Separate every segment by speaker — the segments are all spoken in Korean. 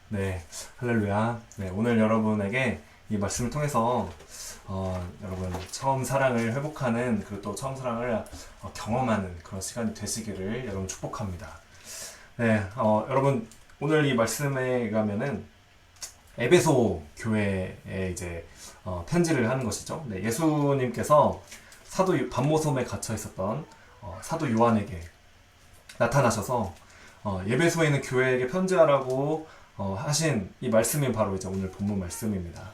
Speaker 1: 네, 할렐루야. 네, 오늘 여러분에게 이 말씀을 통해서 여러분 처음 사랑을 회복하는 그리고 또 처음 사랑을 경험하는 그런 시간이 되시기를 여러분 축복합니다. 네, 여러분 오늘 이 말씀에 가면은 에베소 교회에 이제 편지를 하는 것이죠. 네, 예수님께서 반모섬에 갇혀 있었던 사도 요한에게 나타나셔서 예배소에 있는 교회에게 편지하라고 하신 이 말씀이 바로 이제 오늘 본문 말씀입니다.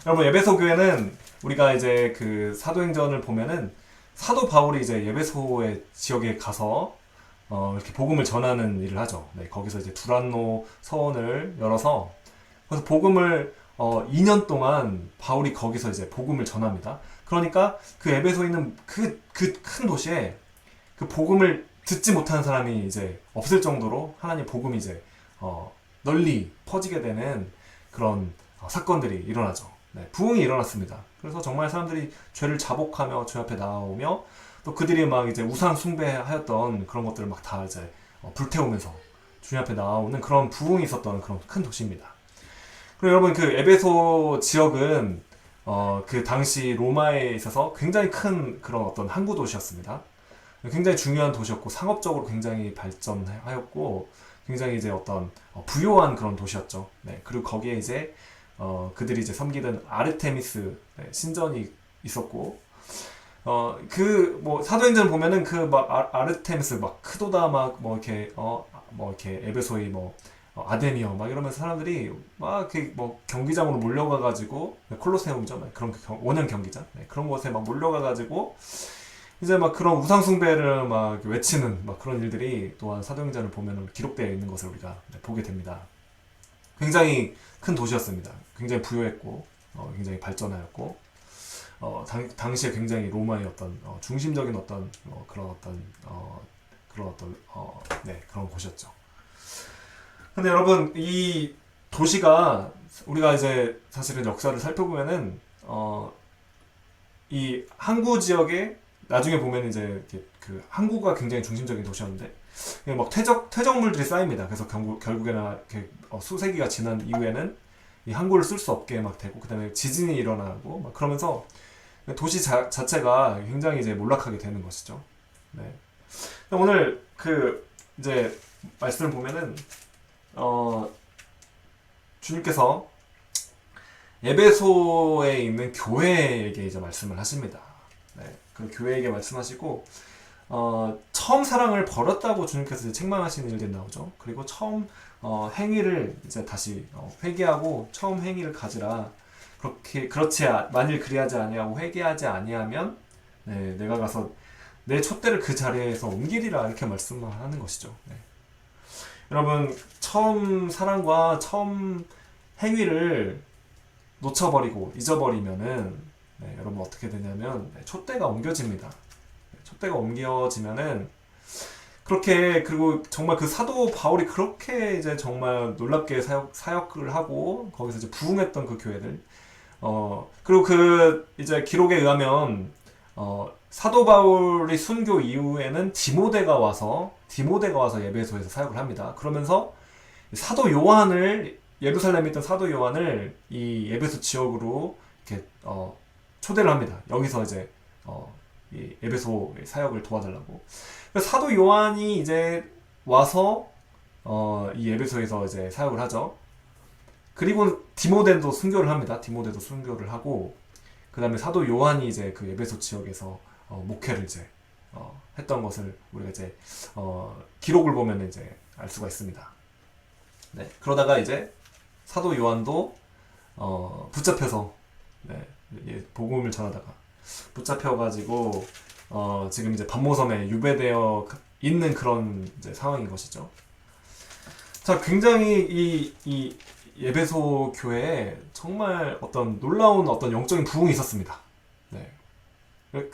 Speaker 1: 여러분 예배소 교회는 우리가 이제 그 사도행전을 보면은 사도 바울이 이제 예배소의 지역에 가서 이렇게 복음을 전하는 일을 하죠. 네, 거기서 이제 두란노 서원을 열어서 그래서 복음을 2년 동안 바울이 거기서 이제 복음을 전합니다. 그러니까 그 에베소에 있는 그 큰 도시에 그 복음을 듣지 못하는 사람이 이제 없을 정도로 하나님 복음이 이제 널리 퍼지게 되는 그런 사건들이 일어나죠. 네, 부흥이 일어났습니다. 그래서 정말 사람들이 죄를 자복하며 주 앞에 나오며 또 그들이 막 이제 우상 숭배하였던 그런 것들을 막 다 이제 불태우면서 주님 앞에 나오는 그런 부흥이 있었던 그런 큰 도시입니다. 그리고 여러분 그 에베소 지역은 그 당시 로마에 있어서 굉장히 큰 그런 어떤 항구 도시였습니다. 굉장히 중요한 도시였고 상업적으로 굉장히 발전하였고 굉장히 이제 어떤 부요한 그런 도시였죠. 네, 그리고 거기에 이제 그들이 이제 섬기던 아르테미스 신전이 있었고 그 뭐 사도행전 보면은 그 막 아르테미스 막 크도다 막 뭐 이렇게 뭐 이렇게 에베소의 뭐 아데미어 막 이러면서 사람들이 막 이렇게 뭐 경기장으로 몰려가 가지고 콜로세움이죠. 그런 원형 경기장 그런 곳에 막 몰려가 가지고 이제 막 그런 우상숭배를 막 외치는 막 그런 일들이 또한 사도행전을 보면 기록되어 있는 것을 우리가 보게 됩니다. 굉장히 큰 도시였습니다. 굉장히 부유했고 굉장히 발전하였고 당시에 굉장히 로마의 어떤 중심적인 어떤 그런 곳이었죠. 근데 여러분 이 도시가 우리가 이제 사실은 역사를 살펴보면은 이 항구 지역에 나중에 보면 이제 이렇게 그 항구가 굉장히 중심적인 도시였는데 막 퇴적물들이 쌓입니다. 그래서 결국에는 이렇게 수세기가 지난 이후에는 이 항구를 쓸 수 없게 막 되고 그다음에 지진이 일어나고 막 그러면서 도시 자체가 굉장히 이제 몰락하게 되는 것이죠. 네. 오늘 그 이제 말씀을 보면은 주님께서 에베소에 있는 교회에게 이제 말씀을 하십니다. 네, 그 교회에게 말씀하시고 처음 사랑을 버렸다고 주님께서 이제 책망하시는 일들이 나오죠. 그리고 처음 행위를 이제 다시 회개하고 처음 행위를 가지라. 만일 그리하지 아니하고 회개하지 아니하면 네, 내가 가서 내 촛대를 그 자리에서 옮기리라 이렇게 말씀하는 것이죠. 네. 여러분 처음 사랑과 처음 행위를 놓쳐버리고 잊어버리면은 여러분 어떻게 되냐면 촛대가 옮겨집니다. 촛대가 옮겨지면은 그렇게 그리고 정말 그 사도 바울이 그렇게 이제 정말 놀랍게 사역을 하고 거기서 이제 부흥했던 그 교회들 그리고 그 이제 기록에 의하면 사도 바울이 순교 이후에는 디모데가 와서 예배소에서 사역을 합니다. 그러면서 사도 요한을 예루살렘에 있던 사도 요한을 이 에베소 지역으로 이렇게 초대를 합니다. 여기서 이제 이 에베소 사역을 도와달라고. 그래서 사도 요한이 이제 와서 이 에베소에서 이제 사역을 하죠. 그리고 디모데도 순교를 합니다. 디모데도 순교를 하고 그다음에 사도 요한이 이제 그 에베소 지역에서 목회를 이제 했던 것을 우리가 이제 기록을 보면 이제 알 수가 있습니다. 네, 그러다가 이제 사도 요한도 붙잡혀서 복음을 전하다가 붙잡혀가지고 지금 이제 반모섬에 유배되어 있는 그런 이제 상황인 것이죠. 자, 굉장히 이 에베소 교회에 정말 어떤 놀라운 어떤 영적인 부흥이 있었습니다. 네.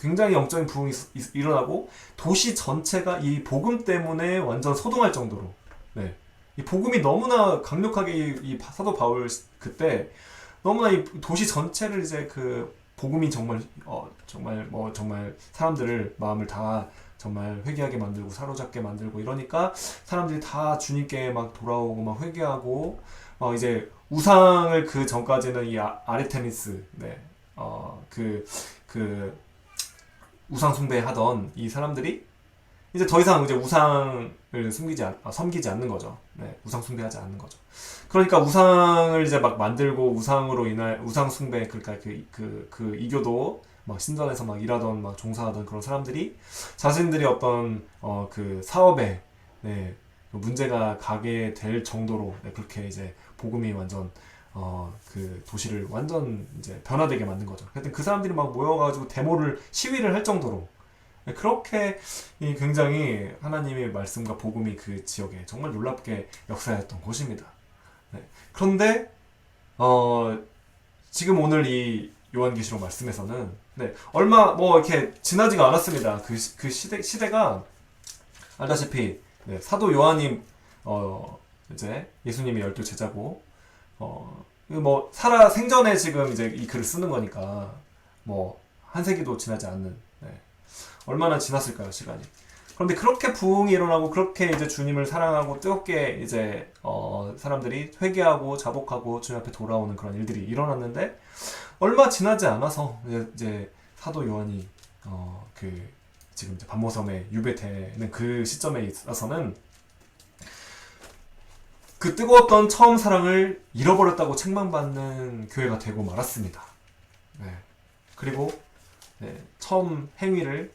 Speaker 1: 굉장히 영적인 부흥이 일어나고 도시 전체가 이 복음 때문에 완전 소동할 정도로 네. 이 복음이 너무나 강력하게 이 사도 바울 그때 너무나 이 도시 전체를 이제 그 복음이 정말 정말 사람들을 마음을 다 정말 회개하게 만들고 사로잡게 만들고 이러니까 사람들이 다 주님께 막 돌아오고 막 회개하고 이제 우상을 그 전까지는 이 아르테미스 그 우상 숭배하던 이 사람들이 이제 더 이상 이제 우상을 섬기지 않는 거죠. 네, 우상 숭배하지 않는 거죠. 그러니까 우상을 이제 막 만들고 우상으로 인할 우상 숭배 그러니까 그 이교도 막 신전에서 막 일하던 막 종사하던 그런 사람들이 자신들이 어떤 그 사업에 네, 문제가 가게 될 정도로 네, 그렇게 이제 복음이 완전 그 도시를 완전 이제 변화되게 만든 거죠. 하여튼 그 사람들이 막 모여가지고 데모를 시위를 할 정도로 네, 그렇게 굉장히 하나님의 말씀과 복음이 그 지역에 정말 놀랍게 역사했던 곳입니다. 네. 그런데 지금 오늘 이 요한계시록 말씀에서는 네, 얼마 뭐 이렇게 지나지가 않았습니다. 그 시대가 알다시피 네, 사도 요한이 이제 예수님의 12 제자고 뭐 생전에 지금 이제 이 글을 쓰는 거니까 뭐 한 세기도 지나지 않는 네, 얼마나 지났을까요, 시간이. 그런데 그렇게 부흥이 일어나고 그렇게 이제 주님을 사랑하고 뜨겁게 이제 사람들이 회개하고 자복하고 주님 앞에 돌아오는 그런 일들이 일어났는데 얼마 지나지 않아서 이제 사도 요한이 그 지금 이제 반모섬에 유배되는 그 시점에 있어서는 그 뜨거웠던 처음 사랑을 잃어버렸다고 책망받는 교회가 되고 말았습니다. 네. 그리고 네, 처음 행위를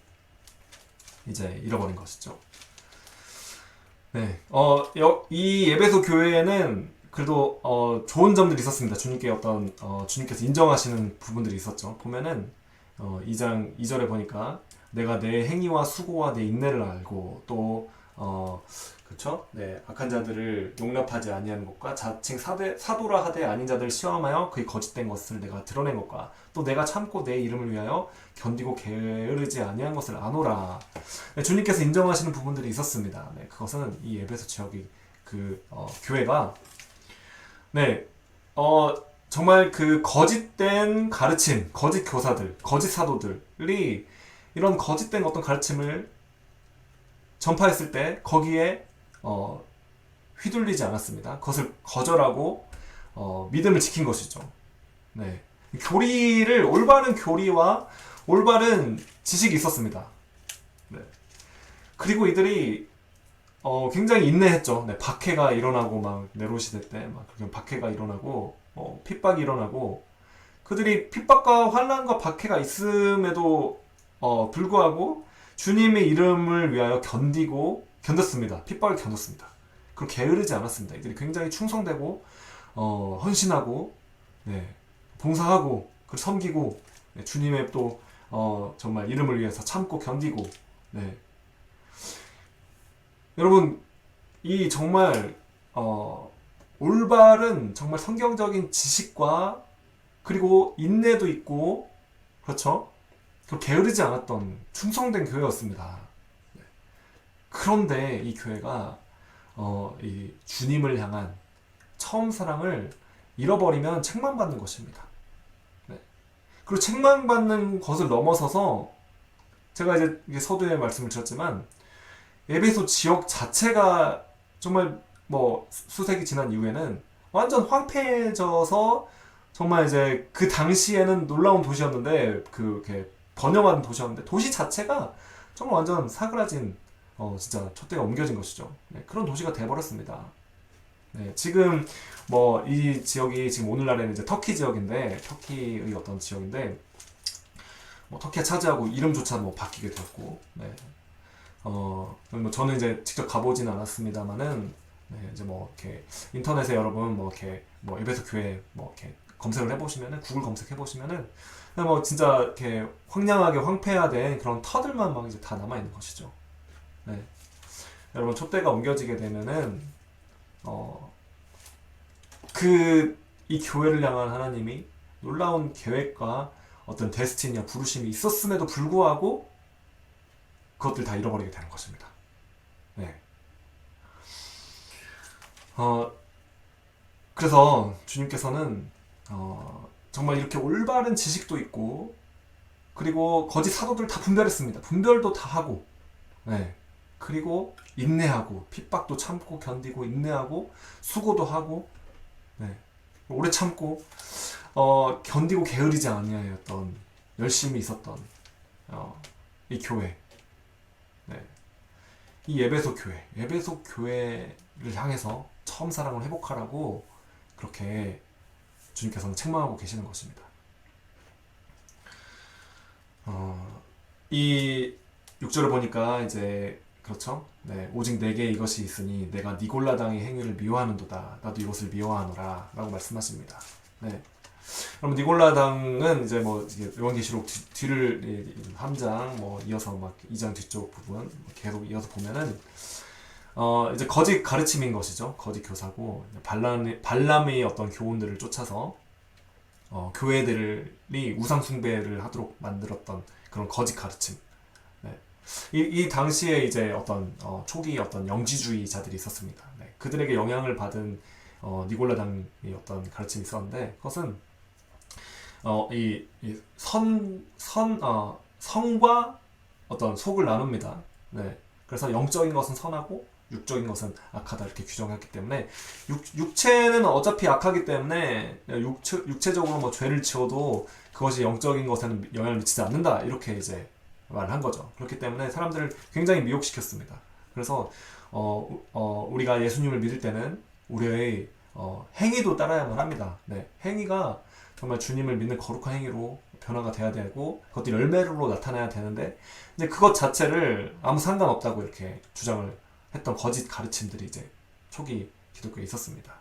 Speaker 1: 이제 잃어버린 것이죠. 네, 이 에베소 교회에는 그래도 좋은 점들이 있었습니다. 주님께 주님께서 인정하시는 부분들이 있었죠. 보면은 2장 2절에 보니까 내가 내 행위와 수고와 내 인내를 알고 또 그렇죠? 네, 악한 자들을 용납하지 아니하는 것과 자칭 사도라 하되 아닌 자들을 시험하여 그의 거짓된 것을 내가 드러낸 것과 또 내가 참고 내 이름을 위하여 견디고 게으르지 아니한 것을 아노라. 네, 주님께서 인정하시는 부분들이 있었습니다. 네, 그것은 이 에베소 지역의 교회가 네, 정말 그 거짓된 가르침, 거짓 교사들, 거짓 사도들이 이런 거짓된 어떤 가르침을 전파했을 때 거기에 휘둘리지 않았습니다. 그것을 거절하고 믿음을 지킨 것이죠. 네. 올바른 교리와 올바른 지식이 있었습니다. 네. 그리고 이들이 굉장히 인내했죠. 네, 박해가 일어나고 막 네로 시대 때 막 박해가 일어나고 핍박이 일어나고 그들이 핍박과 환난과 박해가 있음에도 불구하고 주님의 이름을 위하여 견뎠습니다. 핍박을 견뎠습니다. 그리고 게으르지 않았습니다. 이들이 굉장히 충성되고 헌신하고 네, 봉사하고 그리고 섬기고 네, 주님의 또 정말 이름을 위해서 참고 견디고 네. 여러분 이 정말 올바른 정말 성경적인 지식과 그리고 인내도 있고 그렇죠? 게으르지 않았던 충성된 교회였습니다. 네. 그런데 이 교회가 이 주님을 향한 처음 사랑을 잃어버리면 책망받는 것입니다. 네. 그리고 책망받는 것을 넘어서서 제가 이제 서두에 말씀을 드렸지만 에베소 지역 자체가 정말 뭐 수세기 지난 이후에는 완전 황폐해져서 정말 이제 그 당시에는 놀라운 도시였는데 그렇게 번영한 도시였는데 도시 자체가 정말 완전 사그라진 진짜 촛대가 옮겨진 것이죠. 네, 그런 도시가 돼버렸습니다. 네, 지금 뭐 이 지역이 지금 오늘날에는 이제 터키 지역인데 터키의 어떤 지역인데 뭐 터키가 차지하고 이름조차 뭐 바뀌게 되었고 네. 뭐 저는 이제 직접 가보진 않았습니다만은 네, 이제 뭐 이렇게 인터넷에 여러분 뭐 이렇게 뭐 에베소 교회 뭐 이렇게 검색을 해보시면은 구글 검색해 보시면은 뭐 진짜 이렇게 황량하게 황폐화된 그런 터들만 막 이제 다 남아 있는 것이죠. 네. 여러분 촛대가 옮겨지게 되면은 이 교회를 향한 하나님이 놀라운 계획과 어떤 데스티니와 부르심이 있었음에도 불구하고 그것들 다 잃어버리게 되는 것입니다. 네. 그래서 주님께서는 정말 이렇게 올바른 지식도 있고 그리고 거짓 사도들 다 분별했습니다. 분별도 다 하고 네. 그리고 인내하고 핍박도 참고 견디고 인내하고 수고도 하고 네. 오래 참고 견디고 게으르지 아니하였던 열심히 있었던 이 교회 네. 이 예배소 교회를 향해서 처음 사랑을 회복하라고 그렇게 주님께서는 책망하고 계시는 것입니다. 이 6절을 보니까 이제 그렇죠? 네, 오직 내게 이것이 있으니 내가 니골라당의 행위를 미워하는도다. 나도 이것을 미워하노라 라고 말씀하십니다. 네. 그럼 니골라당은 이제 뭐 요한계시록 뒤를 한 장 뭐 이어서 막 2장 뒤쪽 부분 계속 이어서 보면은 이제 거짓 가르침인 것이죠. 거짓 교사고 발람의 어떤 교훈들을 쫓아서 교회들이 우상 숭배를 하도록 만들었던 그런 거짓 가르침. 네. 이 당시에 이제 어떤 초기 어떤 영지주의자들이 있었습니다. 네. 그들에게 영향을 받은 니골라당의 어떤 가르침이 있었는데 그것은 성과 어떤 속을 나눕니다. 네. 그래서 영적인 것은 선하고 육적인 것은 악하다 이렇게 규정했기 때문에 육체는 어차피 악하기 때문에 육체적으로 뭐 죄를 지어도 그것이 영적인 것에는 영향을 미치지 않는다 이렇게 이제 말을 한 거죠. 그렇기 때문에 사람들을 굉장히 미혹시켰습니다. 그래서 우리가 예수님을 믿을 때는 우리의 행위도 따라야만 합니다. 네, 행위가 정말 주님을 믿는 거룩한 행위로 변화가 돼야 되고 그것도 열매로 나타나야 되는데 이제 그것 자체를 아무 상관없다고 이렇게 주장을 했던 거짓 가르침들이 이제 초기 기독교에 있었습니다.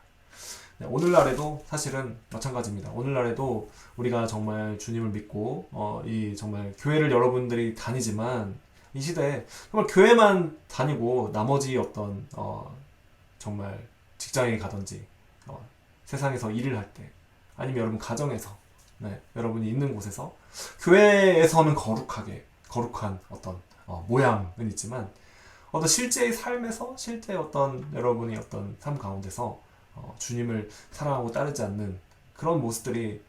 Speaker 1: 네, 오늘날에도 사실은 마찬가지입니다. 오늘날에도 우리가 정말 주님을 믿고 이 정말 교회를 여러분들이 다니지만 이 시대에 정말 교회만 다니고 나머지 어떤 정말 직장에 가든지 세상에서 일을 할 때 아니면 여러분 가정에서 네, 여러분이 있는 곳에서 교회에서는 거룩한 어떤 모양은 있지만 어떤 실제의 삶에서 실제 어떤 여러분이 어떤 삶 가운데서 주님을 사랑하고 따르지 않는 그런 모습들이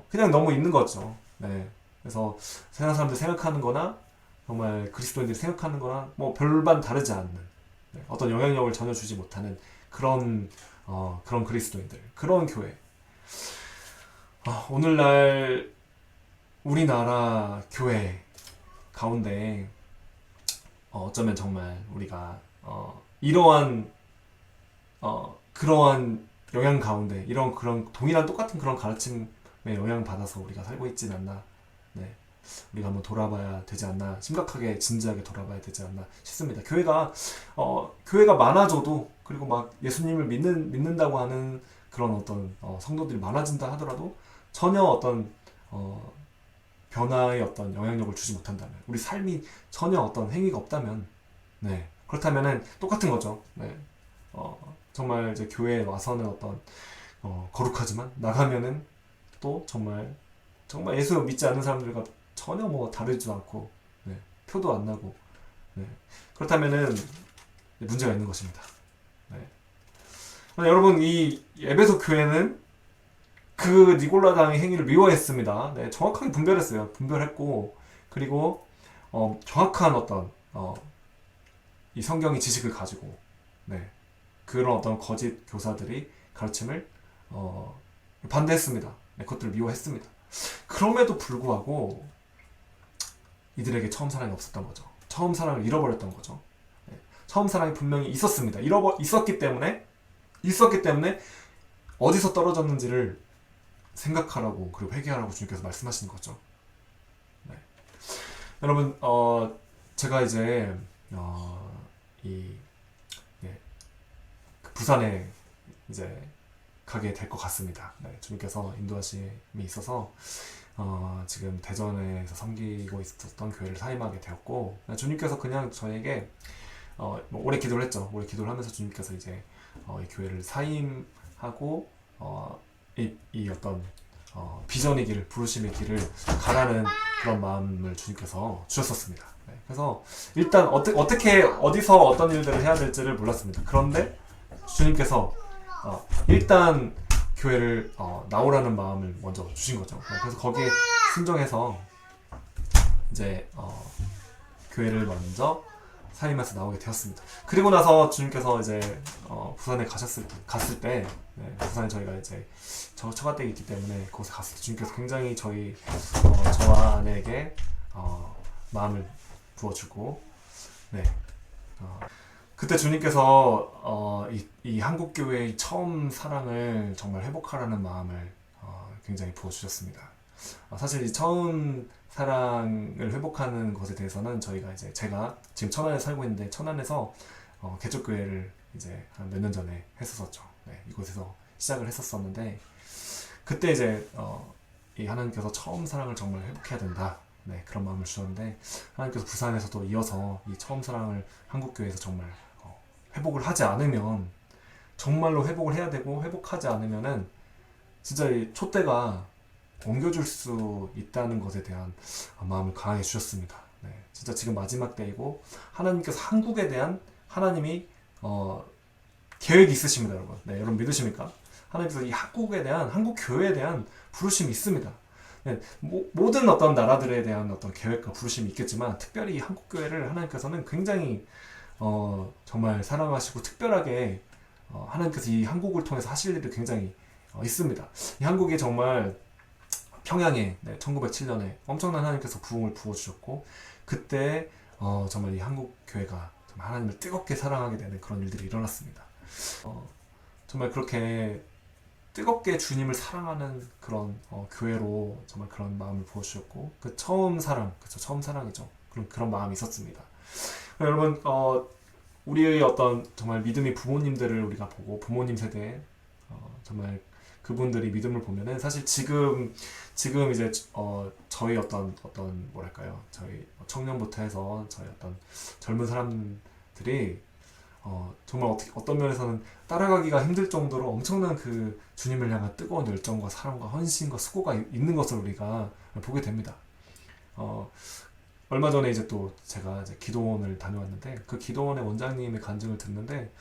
Speaker 1: 그냥 너무 있는 거죠. 네. 그래서 세상 사람들 생각하는 거나 정말 그리스도인들이 생각하는 거나 뭐 별반 다르지 않는 네. 어떤 영향력을 전혀 주지 못하는 그런 그리스도인들, 그런 교회. 오늘날 우리나라 교회 가운데 어쩌면 정말 우리가 이러한 그러한 영향 가운데 그런 동일한 똑같은 그런 가르침에 영향 받아서 우리가 살고 있지는 않나. 네. 우리가 한번 돌아봐야 되지 않나. 심각하게 진지하게 돌아봐야 되지 않나 싶습니다. 교회가 많아져도 그리고 막 예수님을 믿는다고 하는 그런 어떤 성도들이 많아진다 하더라도 전혀 어떤 변화의 어떤 영향력을 주지 못한다면 우리 삶이 전혀 어떤 행위가 없다면 네 그렇다면은 똑같은 거죠. 네 정말 이제 교회에 와서는 어떤 거룩하지만 나가면은 또 정말 예수 믿지 않는 사람들과 전혀 뭐 다르지도 않고 네, 표도 안 나고 네 그렇다면은 문제가 있는 것입니다. 네. 여러분 이 에베소 교회는 그 니골라당의 행위를 미워했습니다. 네, 정확하게 분별했어요. 분별했고 그리고 정확한 어떤 이 성경의 지식을 가지고 네, 그런 어떤 거짓 교사들이 가르침을 반대했습니다. 네, 그것들을 미워했습니다. 그럼에도 불구하고 이들에게 처음 사랑이 없었던 거죠. 처음 사랑을 잃어버렸던 거죠. 네, 처음 사랑이 분명히 있었습니다. 있었기 때문에 어디서 떨어졌는지를 생각하라고 그리고 회개하라고 주님께서 말씀하시는 거죠. 네. 여러분 제가 이제 그 부산에 이제 가게 될 것 같습니다. 네, 주님께서 인도하심이 있어서 지금 대전에서 섬기고 있었던 교회를 사임하게 되었고 주님께서 그냥 저에게 뭐 오래 기도를 했죠. 오래 기도를 하면서 주님께서 이제 이 교회를 사임하고 이 어떤 비전의 길, 부르심의 길을 가라는 그런 마음을 주님께서 주셨었습니다. 네, 그래서 일단 어떻게 어디서 어떤 일들을 해야 될지를 몰랐습니다. 그런데 주님께서 일단 교회를 나오라는 마음을 먼저 주신 거죠. 네, 그래서 거기에 순종해서 이제 교회를 먼저 사임에서 나오게 되었습니다. 그리고 나서 주님께서 이제 부산에 갔을 때 부산에 저희가 이제 처가댁이 있기 때문에 거기서 갔을 때 주님께서 굉장히 저와 아내에게 마음을 부어주고 네. 그때 주님께서 이 한국 교회의 처음 사랑을 정말 회복하라는 마음을 굉장히 부어주셨습니다. 사실 이 처음 사랑을 회복하는 것에 대해서는 제가 지금 천안에 살고 있는데 천안에서 개척교회를 이제 한 몇 년 전에 했었었죠. 네, 이곳에서 시작을 했었었는데 그때 이제 이 하나님께서 처음 사랑을 정말 회복해야 된다. 네, 그런 마음을 주셨는데 하나님께서 부산에서도 이어서 이 처음 사랑을 한국교회에서 정말 회복을 하지 않으면 정말로 회복을 해야 되고 회복하지 않으면은 진짜 이 촛대가 옮겨줄 수 있다는 것에 대한 마음을 강하게 주셨습니다. 네, 진짜 지금 마지막 때이고 하나님께서 한국에 대한 하나님이 계획이 있으십니다, 여러분. 네, 여러분 믿으십니까? 하나님께서 이 한국에 대한 한국 교회에 대한 부르심이 있습니다. 네, 모든 어떤 나라들에 대한 어떤 계획과 부르심이 있겠지만 특별히 이 한국 교회를 하나님께서는 굉장히 정말 사랑하시고 특별하게 하나님께서 이 한국을 통해서 하실 일이 굉장히 있습니다. 이 한국이 정말 평양에 1907년에 엄청난 하나님께서 부흥을 부어주셨고 그때 정말 이 한국 교회가 정말 하나님을 뜨겁게 사랑하게 되는 그런 일들이 일어났습니다. 정말 그렇게 뜨겁게 주님을 사랑하는 그런 교회로 정말 그런 마음을 부어주셨고 그 처음 사랑, 그쵸, 처음 사랑이죠. 그런 마음이 있었습니다. 여러분 우리의 어떤 정말 믿음의 부모님들을 우리가 보고 부모님 세대 정말 그분들이 믿음을 보면은 사실 지금 이제 저희 어떤 뭐랄까요, 저희 청년부터 해서 저희 어떤 젊은 사람들이 정말 어떤 면에서는 따라가기가 힘들 정도로 엄청난 그 주님을 향한 뜨거운 열정과 사랑과 헌신과 수고가 있는 것을 우리가 보게 됩니다. 얼마 전에 이제 또 제가 이제 기도원을 다녀왔는데 그 기도원의 원장님의 간증을 듣는데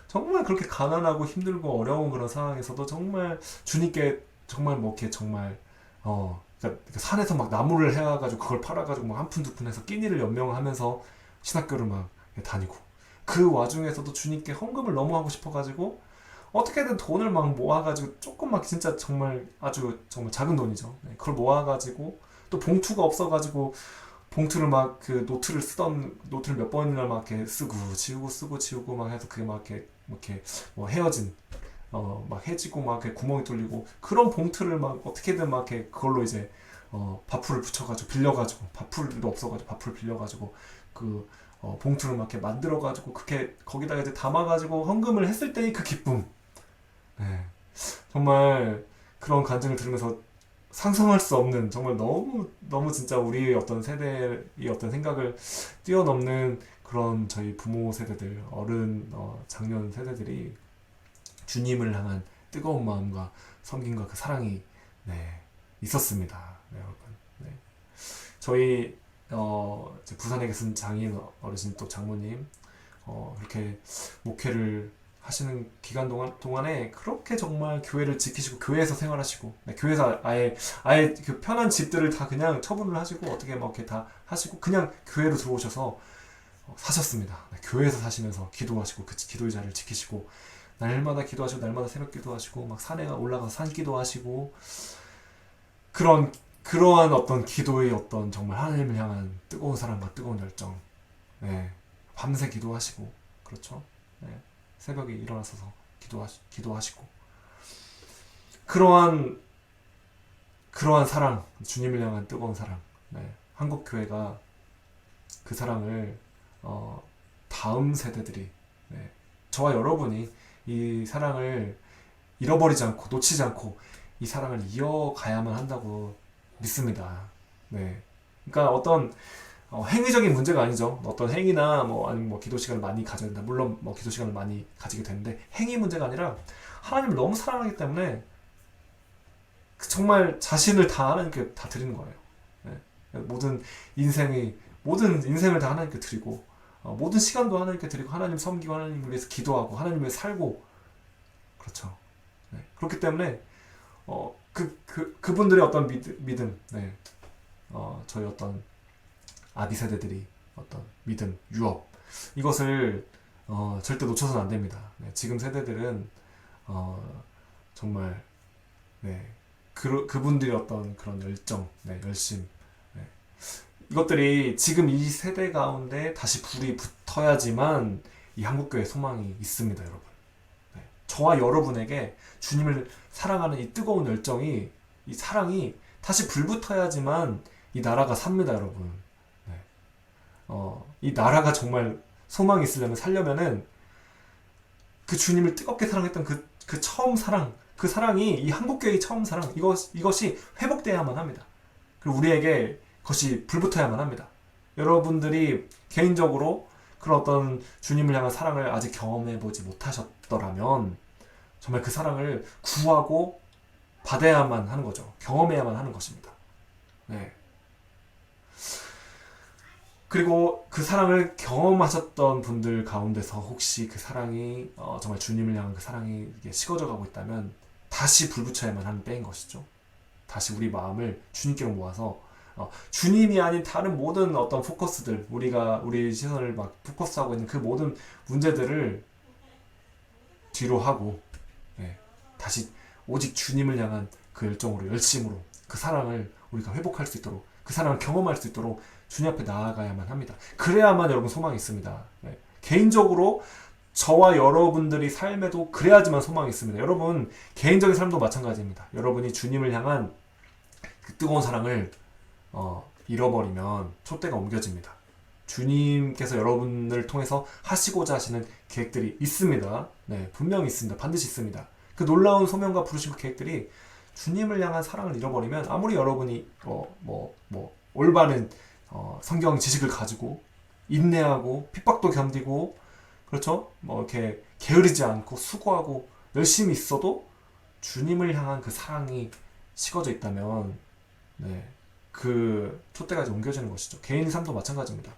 Speaker 1: 정말 그렇게 가난하고 힘들고 어려운 그런 상황에서도 정말 주님께 정말 뭐 이렇게 정말 그러니까 산에서 막 나무를 해와가지고 그걸 팔아가지고 막 한 푼 두 푼 해서 끼니를 연명하면서 신학교를 막 다니고 그 와중에서도 주님께 헌금을 너무 하고 싶어가지고 어떻게든 돈을 막 모아가지고 조금 막 진짜 정말 아주 정말 작은 돈이죠. 네, 그걸 모아가지고 또 봉투가 없어가지고 봉투를 막 그 노트를 몇 번이나 막 이렇게 쓰고 지우고 막 해서 그게 막 이렇게 뭐 헤어진 막 해지고 막 이렇게 구멍이 뚫리고 그런 봉투를 막 어떻게든 막 이렇게 그걸로 이제 밥풀을 붙여가지고 빌려가지고 밥풀도 없어가지고 밥풀 빌려가지고 그 봉투를 막 이렇게 만들어가지고 그렇게 거기다가 이제 담아가지고 헌금을 했을 때의 그 기쁨. 네. 정말 그런 간증을 들으면서 상상할 수 없는 정말 너무 진짜 우리의 어떤 세대의 어떤 생각을 뛰어넘는 그런 저희 부모 세대들, 어른, 장년 세대들이 주님을 향한 뜨거운 마음과 섬김과 그 사랑이 있었습니다. 네, 여러분. 네. 저희 이제 부산에 계신 장인 어르신 또 장모님 그렇게 목회를 하시는 기간 동안에 그렇게 정말 교회를 지키시고 교회에서 생활하시고 교회에서 아예 그 편한 집들을 다 그냥 처분을 하시고 어떻게 막 이렇게 다 하시고 그냥 교회로 들어오셔서 사셨습니다. 교회에서 사시면서 기도하시고 그 기도의 자리를 지키시고 날마다 기도하시고 날마다 새벽 기도하시고 막 산에 올라가서 산 기도하시고 그러한 어떤 기도의 어떤 정말 하나님을 향한 뜨거운 사랑과 뜨거운 열정, 밤새 기도하시고 그렇죠. 새벽에 일어나셔서 기도하시고 그러한 사랑, 주님을 향한 뜨거운 사랑, 한국 교회가 그 사랑을 다음 세대들이 저와 여러분이 이 사랑을 잃어버리지 않고 놓치지 않고 이 사랑을 이어가야만 한다고 믿습니다. 그러니까 어떤 행위적인 문제가 아니죠. 어떤 행위나 아니면 기도 시간을 많이 가져야 된다. 물론 기도 시간을 많이 가지게 되는데 행위 문제가 아니라 하나님을 너무 사랑하기 때문에 정말 자신을 다 하나님께 다 드리는 거예요. 모든 인생을 다 하나님께 드리고 모든 시간도 하나님께 드리고 하나님 섬기고 하나님을 위해서 기도하고 하나님을 위해 살고 그렇죠. 그렇기 때문에 그분들의 어떤 믿음, 저희 어떤 아비 세대들이 어떤 믿음, 유업 이것을 절대 놓쳐서는 안 됩니다. 네, 지금 세대들은 정말 네, 그분들의 어떤 그런 열정, 네, 열심, 네, 이것들이 지금 이 세대 가운데 다시 불이 붙어야지만 이 한국교회 소망이 있습니다, 여러분. 네, 저와 여러분에게 주님을 사랑하는 이 뜨거운 열정이, 이 사랑이 다시 불붙어야지만 이 나라가 삽니다, 여러분. 네. 이 나라가 정말 소망이 있으려면, 살려면은 그 주님을 뜨겁게 사랑했던 그 처음 사랑, 그 사랑이, 이 한국교회의 처음 사랑, 이것이 회복돼야만 합니다. 그리고 우리에게 그것이 불붙어야만 합니다. 여러분들이 개인적으로 그런 어떤 주님을 향한 사랑을 아직 경험해보지 못하셨더라면 정말 그 사랑을 구하고 받아야만 하는 거죠. 경험해야만 하는 것입니다. 네. 그리고 그 사랑을 경험하셨던 분들 가운데서 혹시 그 사랑이 정말 주님을 향한 그 사랑이 이게 식어져 가고 있다면 다시 불붙여야만 하는 때인 것이죠. 다시 우리 마음을 주님께로 모아서 주님이 아닌 다른 모든 어떤 포커스들, 우리 시선을 막 포커스하고 있는 그 모든 문제들을 뒤로 하고, 네, 다시 오직 주님을 향한 그 열정으로, 열심으로 그 사랑을 우리가 회복할 수 있도록, 그 사랑을 경험할 수 있도록 주님 앞에 나아가야만 합니다. 그래야만 여러분 소망이 있습니다. 네. 개인적으로 저와 여러분들이 삶에도 그래야지만 소망이 있습니다. 여러분 개인적인 삶도 마찬가지입니다. 여러분이 주님을 향한 그 뜨거운 사랑을 잃어버리면 촛대가 옮겨집니다. 주님께서 여러분을 통해서 하시고자 하시는 계획들이 있습니다. 네, 분명히 있습니다. 반드시 있습니다. 그 놀라운 소명과 부르심 계획들이 주님을 향한 사랑을 잃어버리면 아무리 여러분이 올바른 성경 지식을 가지고 인내하고 핍박도 견디고, 그렇죠? 이렇게 게으르지 않고 수고하고 열심히 있어도 주님을 향한 그 사랑이 식어져 있다면, 네, 그 촛대까지 옮겨지는 것이죠. 개인 삶도 마찬가지입니다.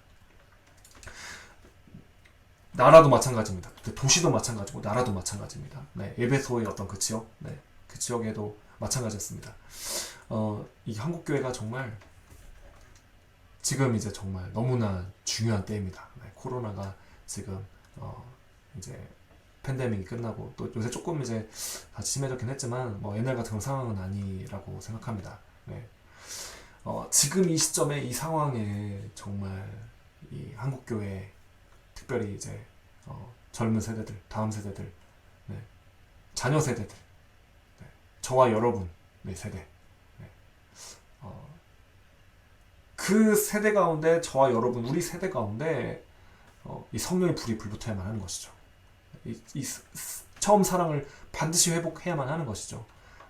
Speaker 1: 나라도 마찬가지입니다. 도시도 마찬가지고 나라도 마찬가지입니다. 네, 에베소의 어떤 그 지역, 네, 그 지역에도 마찬가지였습니다. 이 한국교회가 정말 지금 이제 정말 너무나 중요한 때입니다. 네, 코로나가 지금 이제 팬데믹이 끝나고 또 요새 조금 이제 다시 심해졌긴 했지만 옛날 같은 그런 상황은 아니라고 생각합니다. 네. 지금 이 시점에 이 상황에 정말 이 한국교회, 특별히 이제 젊은 세대들, 다음 세대들, 네, 자녀 세대들, 네, 저와 여러분, 네, 세대, 네, 그 세대 가운데, 저와 여러분, 우리 세대 가운데 이 성령의 불이 불붙어야만 하는 것이죠. 이 처음 사랑을 반드시 회복해야만 하는 것이죠.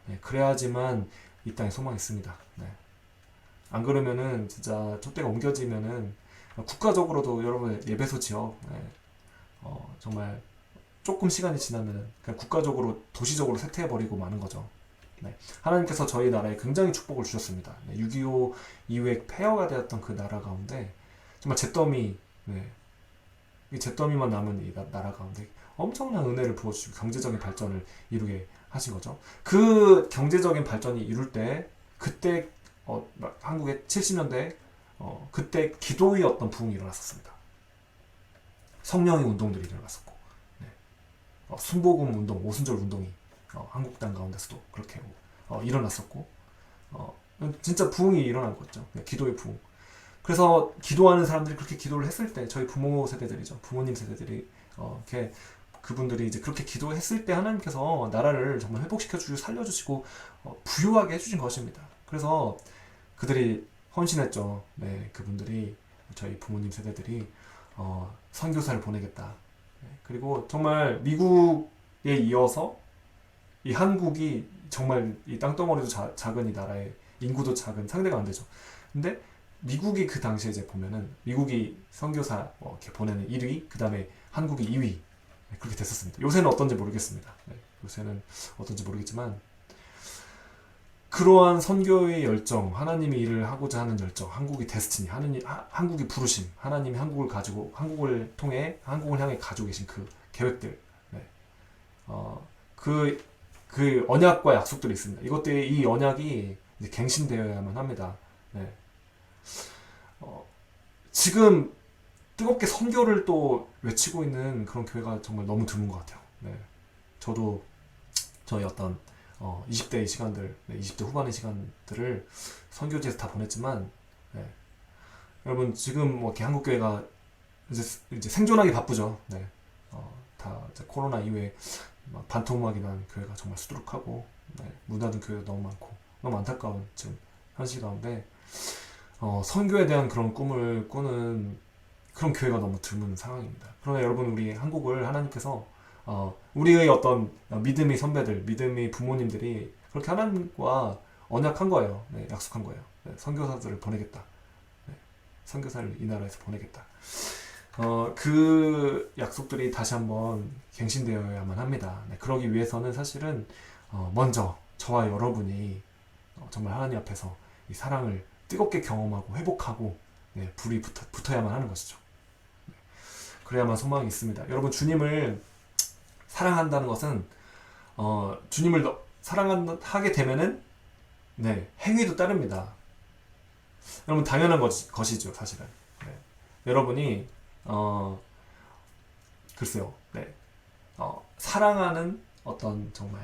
Speaker 1: 네, 그래야지만 이 땅에 소망이 있습니다. 네. 안 그러면은 진짜 촛대가 옮겨지면은 국가적으로도 여러분 예배소 지역, 네, 정말 조금 시간이 지나면은 그냥 국가적으로, 도시적으로 쇠퇴해버리고 마는 거죠. 네. 하나님께서 저희 나라에 굉장히 축복을 주셨습니다. 네, 6.25 이후에 폐허가 되었던 그 나라 가운데 정말 잿더미, 네, 이 잿더미만 남은 이 나라 가운데 엄청난 은혜를 부어주시고 경제적인 발전을 이루게 하신 거죠. 그 경제적인 발전이 이룰 때, 그때 한국의 70년대 그때 기도의 어떤 부흥이 일어났었습니다. 성령의 운동들이 일어났었고, 네, 순복음 운동, 오순절 운동이 한국 땅 가운데서도 그렇게 일어났었고, 진짜 부흥이 일어난 거죠. 네, 기도의 부흥. 그래서 기도하는 사람들이 그렇게 기도를 했을 때, 저희 부모 세대들이죠, 부모님 세대들이 이렇게 그분들이 이제 그렇게 기도했을 때 하나님께서 나라를 정말 회복시켜 주시고 살려주시고 부유하게 해주신 것입니다. 그래서 그들이 헌신했죠. 네, 그분들이, 저희 부모님 세대들이 선교사를 보내겠다. 네, 그리고 정말 미국에 이어서 이 한국이 정말 이 땅덩어리도 작은 이 나라의 인구도 작은, 상대가 안 되죠. 근데 미국이 그 당시에 이제 보면은 미국이 선교사 이렇게 보내는 1위, 그 다음에 한국이 2위, 네, 그렇게 됐었습니다. 요새는 어떤지 모르겠습니다. 네, 요새는 어떤지 모르겠지만 그러한 선교의 열정, 하나님이 일을 하고자 하는 열정, 한국의 데스티니, 한국의 부르심, 하나님이 한국을 가지고, 한국을 통해, 한국을 향해 가지고 계신 그 계획들, 네, 그 언약과 약속들이 있습니다. 이것들이, 이 언약이 이제 갱신되어야만 합니다. 네. 지금 뜨겁게 선교를 또 외치고 있는 그런 교회가 정말 너무 드문 것 같아요. 네. 저도 저희 어떤 20대의 시간들, 20대 후반의 시간들을 선교지에서 다 보냈지만, 네. 여러분 지금 뭐 이렇게 한국 교회가 이제 생존하기 바쁘죠. 네. 다 이제 코로나 이후에 반토막이 난 교회가 정말 수두룩하고, 네. 문 닫은 교회가 너무 많고 너무 안타까운 지금 현실 가운데 선교에 대한 그런 꿈을 꾸는 그런 교회가 너무 드문 상황입니다. 그러나 여러분 우리 한국을 하나님께서 우리의 어떤 믿음의 선배들, 믿음의 부모님들이 그렇게 하나님과 언약한 거예요. 네, 약속한 거예요. 네, 선교사들을 보내겠다. 네, 선교사를 이 나라에서 보내겠다. 그 약속들이 다시 한번 갱신되어야만 합니다. 네, 그러기 위해서는 사실은 먼저 저와 여러분이 정말 하나님 앞에서 이 사랑을 뜨겁게 경험하고 회복하고, 네, 불이 붙어야만 하는 것이죠. 네, 그래야만 소망이 있습니다. 여러분 주님을 사랑한다는 것은 주님을 사랑하게 되면은, 네, 행위도 따릅니다. 여러분 당연한 것이죠 사실은. 네. 여러분이 글쎄요, 네, 사랑하는 어떤 정말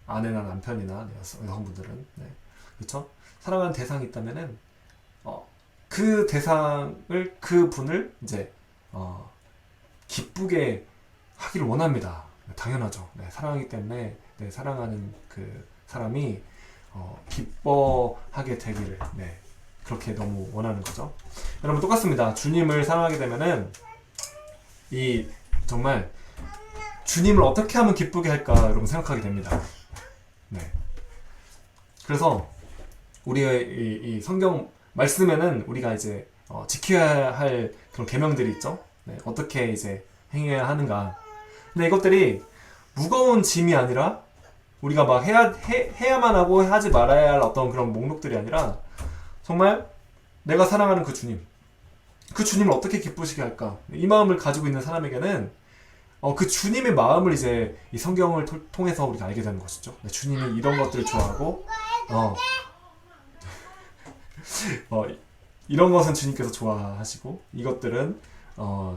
Speaker 1: 아내나 남편이나 여성분들은, 네, 그렇죠? 사랑하는 대상이 있다면은 그 대상을, 그 분을 이제 기쁘게 하기를 원합니다. 네, 당연하죠. 네, 사랑하기 때문에, 네, 사랑하는 그 사람이 기뻐하게 되기를, 네, 그렇게 너무 원하는 거죠. 여러분 똑같습니다. 주님을 사랑하게 되면은 이 정말 주님을 어떻게 하면 기쁘게 할까 여러분 생각하게 됩니다. 네. 그래서 우리의 이 성경 말씀에는 우리가 이제 지켜야 할 그런 계명들이 있죠. 네. 어떻게 이제 행해야 하는가. 근데 이것들이 무거운 짐이 아니라 우리가 막 해야만 하고 하지 말아야 할 어떤 그런 목록들이 아니라 정말 내가 사랑하는 그 주님, 그 주님을 어떻게 기쁘시게 할까? 이 마음을 가지고 있는 사람에게는 그 주님의 마음을 이제 이 성경을 통해서 우리가 알게 되는 것이죠. 주님이 이런 것들을 좋아하고, 이런 것은 주님께서 좋아하시고, 이것들은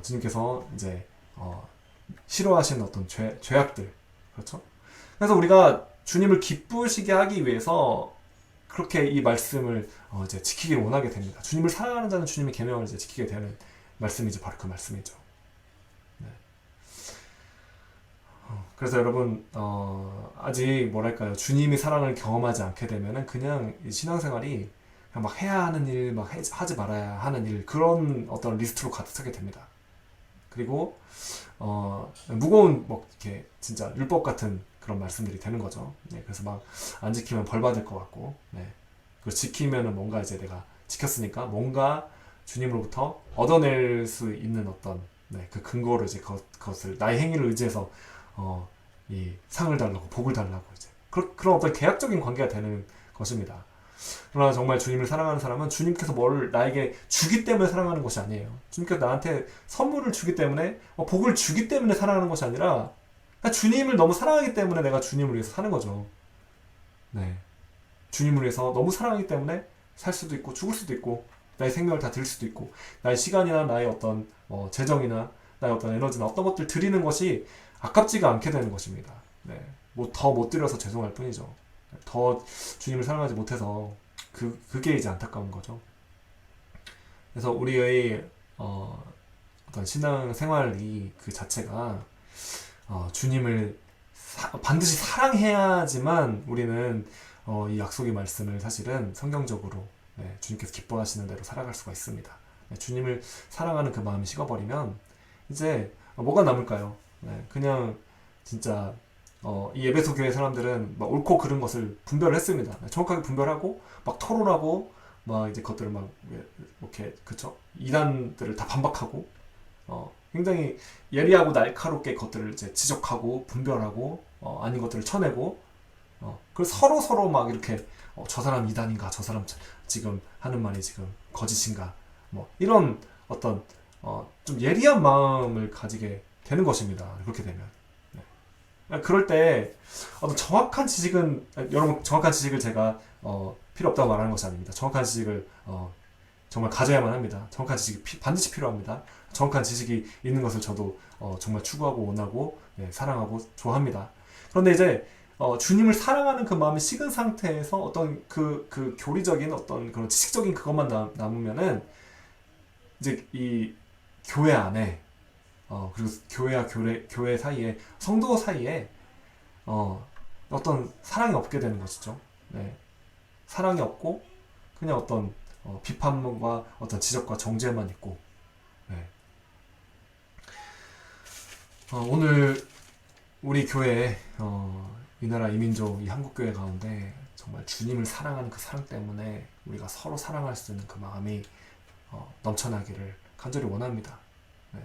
Speaker 1: 주님께서 이제 싫어하시는 어떤 죄악들, 그렇죠? 그래서 우리가 주님을 기쁘시게 하기 위해서 그렇게 이 말씀을 이제 지키기를 원하게 됩니다. 주님을 사랑하는 자는 주님의 계명을 이제 지키게 되는 말씀이 이제 바로 그 말씀이죠. 네. 그래서 여러분 아직 뭐랄까요, 주님의 사랑을 경험하지 않게 되면은 그냥 신앙생활이 그냥 막 해야 하는 일, 막 하지 말아야 하는 일, 그런 어떤 리스트로 가득하게 됩니다. 그리고 무거운 뭐 이렇게 진짜 율법 같은 그런 말씀들이 되는 거죠. 네, 그래서 막 안 지키면 벌 받을 것 같고, 네, 그리고 지키면은 뭔가 이제 내가 지켰으니까 뭔가 주님으로부터 얻어낼 수 있는 어떤, 네, 그 근거로 이제 그것을 나의 행위를 의지해서 이 상을 달라고, 복을 달라고 이제 그런 어떤 계약적인 관계가 되는 것입니다. 그러나 정말 주님을 사랑하는 사람은 주님께서 뭘 나에게 주기 때문에 사랑하는 것이 아니에요. 주님께서 나한테 선물을 주기 때문에, 복을 주기 때문에 사랑하는 것이 아니라 주님을 너무 사랑하기 때문에 내가 주님을 위해서 사는 거죠. 네, 주님을 위해서 너무 사랑하기 때문에 살 수도 있고 죽을 수도 있고 나의 생명을 다 드릴 수도 있고 나의 시간이나 나의 어떤 재정이나 나의 어떤 에너지나 어떤 것들 드리는 것이 아깝지가 않게 되는 것입니다. 네, 뭐 더 못 드려서 죄송할 뿐이죠. 더 주님을 사랑하지 못해서 그게 이제 안타까운 거죠. 그래서 우리의 어떤 신앙 생활이 그 자체가 주님을 반드시 사랑해야지만 우리는 이 약속의 말씀을 사실은 성경적으로, 네, 주님께서 기뻐하시는 대로 살아갈 수가 있습니다. 네, 주님을 사랑하는 그 마음이 식어버리면 이제 뭐가 남을까요? 네, 그냥 진짜 이 에베소 교회 사람들은 막 옳고 그른 것을 분별을 했습니다. 네, 정확하게 분별하고 막 토론하고 막 이제 그것들을 막 이렇게, 그쵸? 이단들을 다 반박하고 굉장히 예리하고 날카롭게 것들을 이제 지적하고 분별하고 아닌 것들을 쳐내고 그리고 서로 막 이렇게 저 사람 이단인가, 저 사람 지금 하는 말이 지금 거짓인가, 뭐 이런 어떤 좀 예리한 마음을 가지게 되는 것입니다. 그렇게 되면. 네. 그럴 때 어떤 정확한 지식은, 여러분 정확한 지식을 제가 필요 없다고 말하는 것이 아닙니다. 정확한 지식을 정말 가져야만 합니다. 정확한 지식이 반드시 필요합니다. 정확한 지식이 있는 것을 저도 정말 추구하고 원하고 사랑하고 좋아합니다. 그런데 이제 주님을 사랑하는 그 마음이 식은 상태에서 어떤 그 교리적인 어떤 그런 지식적인 그것만 남으면은 이제 이 교회 안에 그리고 교회와 교회 사이에 성도 사이에 어떤 사랑이 없게 되는 것이죠. 네. 사랑이 없고 그냥 어떤 비판과 어떤 지적과 정죄만 있고 네. 오늘 우리 교회 이 나라 이민족 이 한국교회 가운데 정말 주님을 사랑하는 그 사랑 때문에 우리가 서로 사랑할 수 있는 그 마음이 넘쳐나기를 간절히 원합니다. 네.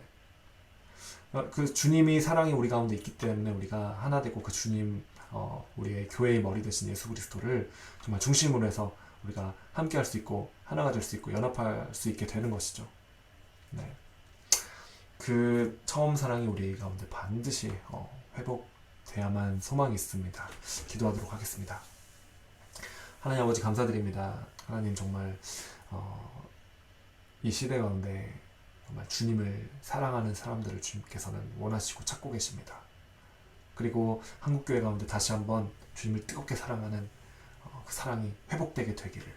Speaker 1: 그 주님이 사랑이 우리 가운데 있기 때문에 우리가 하나 되고 그 주님 우리의 교회의 머리 되신 예수 그리스도를 정말 중심으로 해서 우리가 함께 할 수 있고 하나가 될 수 있고 연합할 수 있게 되는 것이죠. 네. 그 처음 사랑이 우리 가운데 반드시 회복돼야만 소망이 있습니다. 기도하도록 하겠습니다. 하나님 아버지 감사드립니다. 하나님 정말 이 시대 가운데 정말 주님을 사랑하는 사람들을 주님께서는 원하시고 찾고 계십니다. 그리고 한국교회 가운데 다시 한번 주님을 뜨겁게 사랑하는 그 사랑이 회복되게 되기를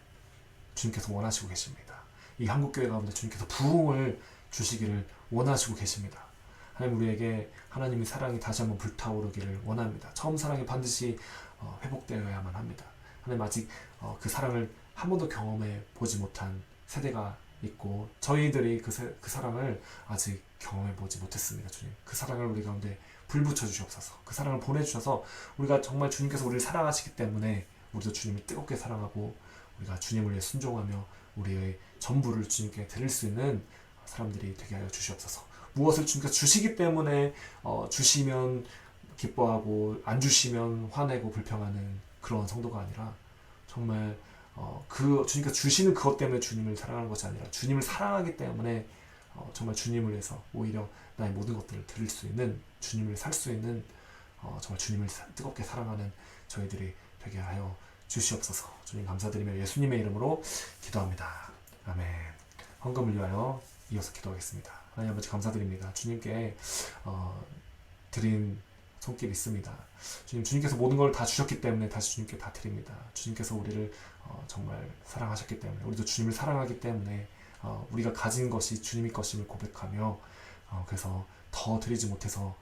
Speaker 1: 주님께서 원하시고 계십니다. 이 한국교회 가운데 주님께서 부흥을 주시기를 원하시고 계십니다. 하나님 우리에게 하나님의 사랑이 다시 한번 불타오르기를 원합니다. 처음 사랑이 반드시 회복되어야만 합니다. 하나님 아직 그 사랑을 한 번도 경험해 보지 못한 세대가 있고 저희들이 그 사랑을 아직 경험해 보지 못했습니다. 주님 그 사랑을 우리 가운데 불붙여 주시옵소서. 그 사랑을 보내주셔서 우리가 정말 주님께서 우리를 사랑하시기 때문에 우리도 주님을 뜨겁게 사랑하고 우리가 주님을 위해 순종하며 우리의 전부를 주님께 드릴 수 있는 사람들이 되게 하여 주시옵소서. 무엇을 주님께서 주시기 때문에 주시면 기뻐하고 안 주시면 화내고 불평하는 그런 성도가 아니라 정말 그 주님께서 주시는 그것 때문에 주님을 사랑하는 것이 아니라 주님을 사랑하기 때문에 정말 주님을 위해서 오히려 나의 모든 것들을 드릴 수 있는 주님을 살 수 있는 정말 주님을 뜨겁게 사랑하는 저희들이 되게 하여 주시옵소서. 주님 감사드리며 예수님의 이름으로 기도합니다. 아멘. 헌금을 위하여 이어서 기도하겠습니다. 하나님 아버지 감사드립니다. 주님께 드린 손길이 있습니다. 주님께서 모든 걸 다 주셨기 때문에 다시 주님께 다 드립니다. 주님께서 우리를 정말 사랑하셨기 때문에 우리도 주님을 사랑하기 때문에 우리가 가진 것이 주님의 것임을 고백하며 그래서 더 드리지 못해서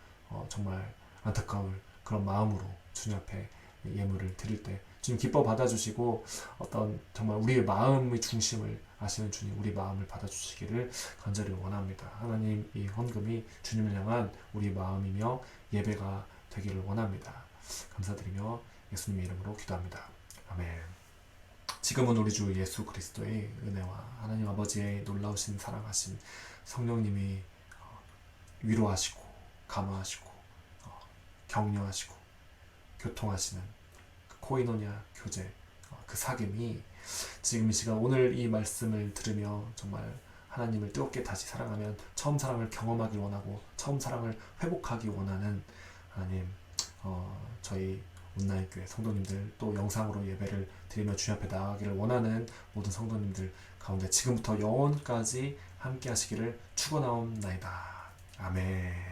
Speaker 1: 정말 안타까울 그런 마음으로 주님 앞에 예물을 드릴 때 주님 기뻐 받아주시고 어떤 정말 우리의 마음의 중심을 아시는 주님 우리 마음을 받아주시기를 간절히 원합니다. 하나님 이 헌금이 주님을 향한 우리 마음이며 예배가 되기를 원합니다. 감사드리며 예수님의 이름으로 기도합니다. 아멘. 지금은 우리 주 예수 그리스도의 은혜와 하나님 아버지의 놀라우신 사랑하신 성령님이 위로하시고 감화하시고 격려하시고 교통하시는 그 코이노냐 교제 그 사귐이 지금 이 시간 오늘 이 말씀을 들으며 정말 하나님을 뜨겁게 다시 사랑하면 처음 사랑을 경험하기 원하고 처음 사랑을 회복하기 원하는 하나님 저희 온라인 교회 성도님들 또 영상으로 예배를 드리며 주님 앞에 나아가기를 원하는 모든 성도님들 가운데 지금부터 영원까지 함께 하시기를 축원하옵나이다. 아멘.